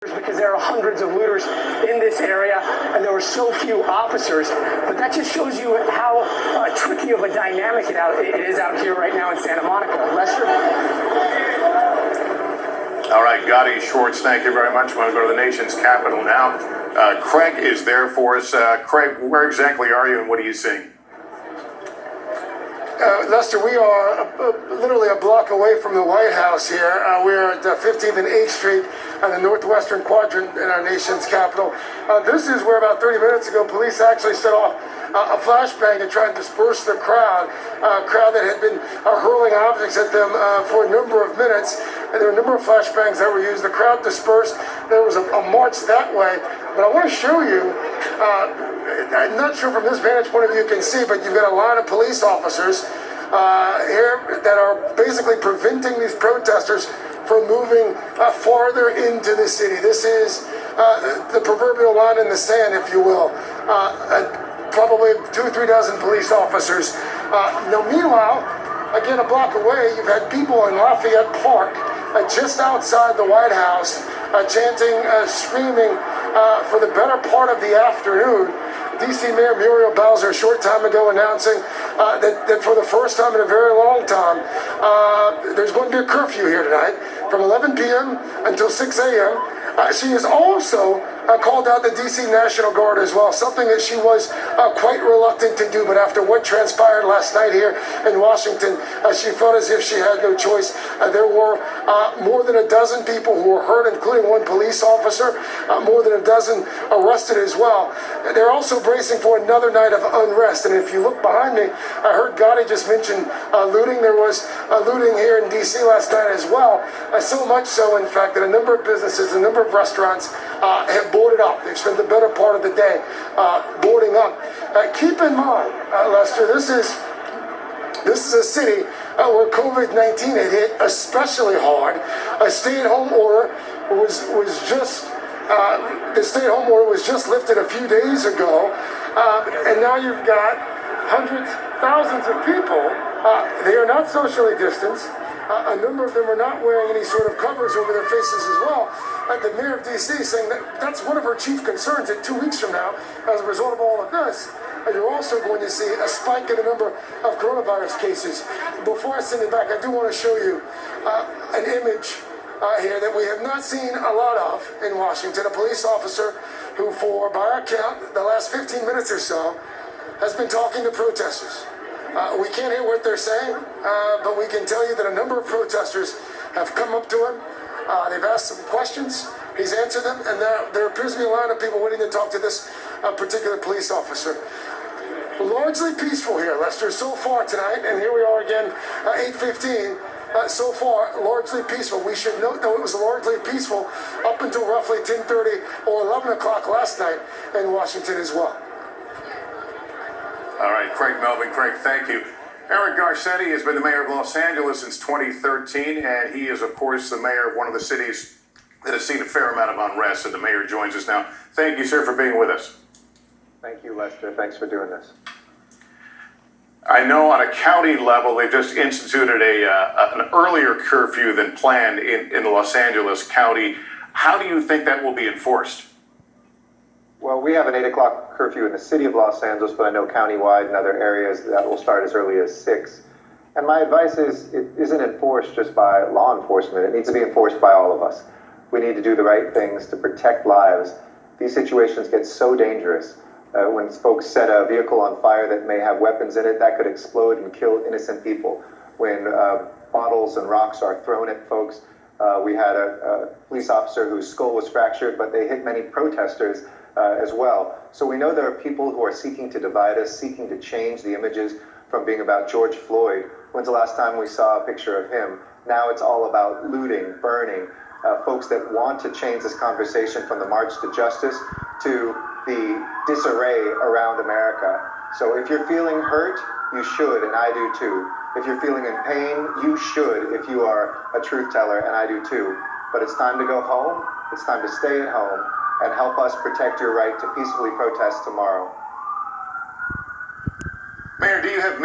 because there are hundreds of looters in this area and there were so few officers. But that just shows you how tricky of a dynamic it is out here right now in Santa Monica. Lester? All right, Gotti Schwartz, thank you very much. I want to go to the nation's capital now. Craig is there for us. Craig, where exactly are you and what are you seeing? Lester, we are literally a block away from the White House here. We're at 15th and 8th Street on the northwestern quadrant in our nation's capital. This is where about 30 minutes ago police actually set off a flashbang to try and disperse the crowd, a crowd that had been hurling objects at them for a number of minutes. And there were a number of flashbangs that were used. The crowd dispersed. There was a march that way. But I want to show you, I'm not sure from this vantage point of view you can see, but you've got a line of police officers here that are basically preventing these protesters from moving farther into the city. This is the proverbial line in the sand, if you will. Probably 2 or 3 dozen police officers. Now, meanwhile, again, a block away, you've had people in Lafayette Park, just outside the White House, chanting, screaming for the better part of the afternoon. D.C. Mayor Muriel Bowser a short time ago announcing that for the first time in a very long time, there's going to be a curfew here tonight from 11 p.m. until 6 a.m. She has also called out the D.C. National Guard as well, something that she was quite reluctant to do. But after what transpired last night here in Washington, she felt as if she had no choice. There were more than a dozen people who were hurt, including one police officer, more than a dozen arrested as well. They're also bracing for another night of unrest. And if you look behind me, I heard Gotti just mention looting. There was looting here in D.C. last night as well. So much so, in fact, that a number of businesses, a number of restaurants have boarded up. They've spent the better part of the day boarding up. Keep in mind, Lester, this is a city where COVID-19 had hit especially hard. A stay-at-home order was just the stay-at-home order was just lifted a few days ago, and now you've got hundreds, thousands of people. They are not socially distanced. A number of them are not wearing any sort of covers over their faces as well. The mayor of D.C. saying that that's one of her chief concerns that 2 weeks from now, as a result of all of this, you're also going to see a spike in the number of coronavirus cases. Before I send it back, I do want to show you an image here that we have not seen a lot of in Washington. A police officer who, by our count, the last 15 minutes or so, has been talking to protesters. We can't hear what they're saying, but we can tell you that a number of protesters have come up to him. They've asked some questions. He's answered them, and there appears to be a line of people waiting to talk to this particular police officer. Largely peaceful here, Lester, so far tonight, and here we are again, 8:15. So far, largely peaceful. We should note, though, it was largely peaceful up until roughly 10:30 or 11 o'clock last night in Washington as well. All right, Craig Melvin. Craig, thank you. Eric Garcetti has been the mayor of Los Angeles since 2013, and he is, of course, the mayor of one of the cities that has seen a fair amount of unrest, and the mayor joins us now. Thank you, sir, for being with us. Thank you, Lester. Thanks for doing this. I know on a county level, they've just instituted an earlier curfew than planned in Los Angeles County. How do you think that will be enforced? Well, we have an 8 o'clock curfew in the city of Los Angeles, but I know countywide in other areas that will start as early as 6. And my advice is it isn't enforced just by law enforcement. It needs to be enforced by all of us. We need to do the right things to protect lives. These situations get so dangerous. When folks set a vehicle on fire that may have weapons in it, that could explode and kill innocent people. When bottles and rocks are thrown at folks, we had a police officer whose skull was fractured, but they hit many protesters as well. So we know there are people who are seeking to divide us, seeking to change the images from being about George Floyd. When's the last time we saw a picture of him? Now it's all about looting, burning, folks that want to change this conversation from the March to Justice to the disarray around America. So if you're feeling hurt, you should, and I do too. If you're feeling in pain, you should if you are a truth teller, and I do too. But it's time to go home. It's time to stay at home and help us protect your right to peacefully protest tomorrow. Mayor, do you have